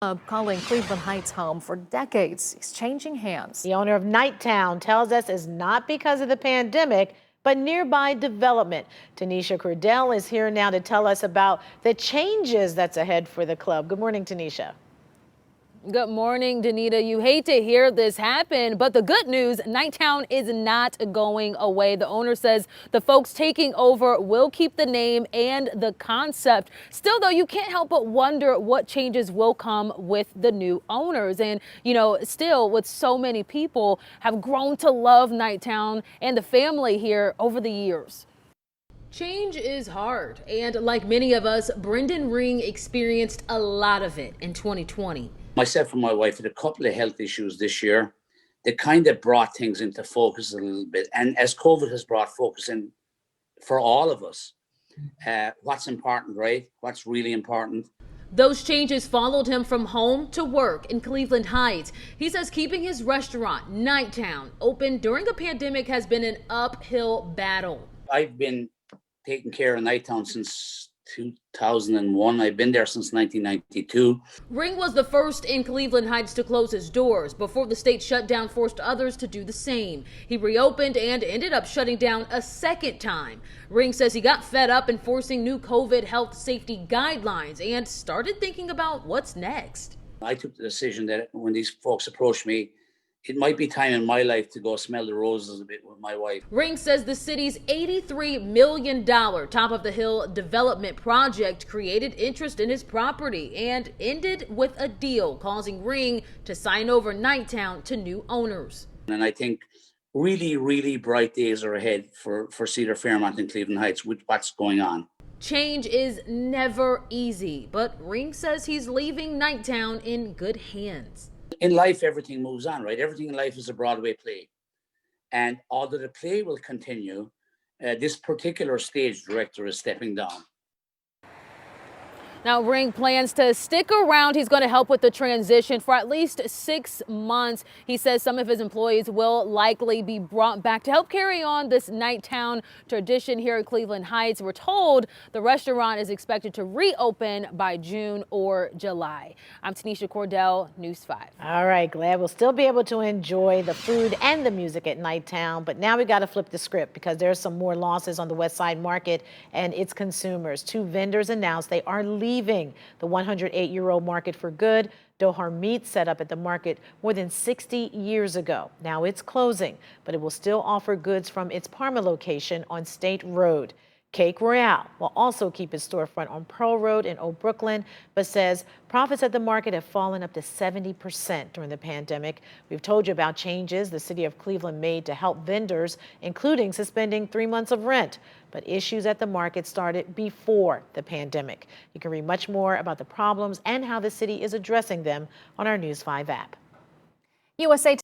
Calling Cleveland Heights home for decades. He's changing hands. The owner of Nighttown tells us it's not because of the pandemic, but nearby development. Tanisha Cordell is here now to tell us about the changes that's ahead for the club. Good morning, Tanisha. Good morning, Danita. You hate to hear this happen, but the good news, Nighttown is not going away. The owner says the folks taking over will keep the name and the concept. Still, though, you can't help but wonder what changes will come with the new owners. And, you know, still with so many people have grown to love Nighttown and the family here over the years. Change is hard, and like many of us, Brendan Ring experienced a lot of it in 2020. Myself and my wife had a couple of health issues this year that kind of brought things into focus a little bit. And as COVID has brought focus in for all of us, what's important, right? What's really important. Those changes followed him from home to work in Cleveland Heights. He says keeping his restaurant, Nighttown, open during a pandemic has been an uphill battle. I've been taking care of Nighttown since 2001. I've been there since 1992. Ring was the first in Cleveland Heights to close his doors before the state shutdown forced others to do the same. He reopened and ended up shutting down a second time. Ring says he got fed up enforcing new COVID health safety guidelines and started thinking about what's next. I took the decision that when these folks approached me, it might be time in my life to go smell the roses a bit with my wife. Ring says the city's $83 million top of the hill development project created interest in his property and ended with a deal causing Ring to sign over Nighttown to new owners. And I think really, really bright days are ahead for Cedar Fairmont and Cleveland Heights with what's going on. Change is never easy, but Ring says he's leaving Nighttown in good hands. In life, everything moves on, right? Everything in life is a Broadway play. And although the play will continue, this particular stage director is stepping down. Now, Ring plans to stick around. He's going to help with the transition for at least 6 months. He says some of his employees will likely be brought back to help carry on this Nighttown tradition here in Cleveland Heights. We're told the restaurant is expected to reopen by June or July. I'm Tanisha Cordell, News 5. All right, glad we'll still be able to enjoy the food and the music at Nighttown. But now we got to flip the script because there's some more losses on the West Side Market and its consumers. 2 vendors announced they are leaving the 108-year-old market for good. Dohar Meat set up at the market more than 60 years ago. Now it's closing, but it will still offer goods from its Parma location on State Road. Cake Royale will also keep its storefront on Pearl Road in Old Brooklyn, but says profits at the market have fallen up to 70% during the pandemic. We've told you about changes the city of Cleveland made to help vendors, including suspending 3 months of rent. But issues at the market started before the pandemic. You can read much more about the problems and how the city is addressing them on our News 5 app. USA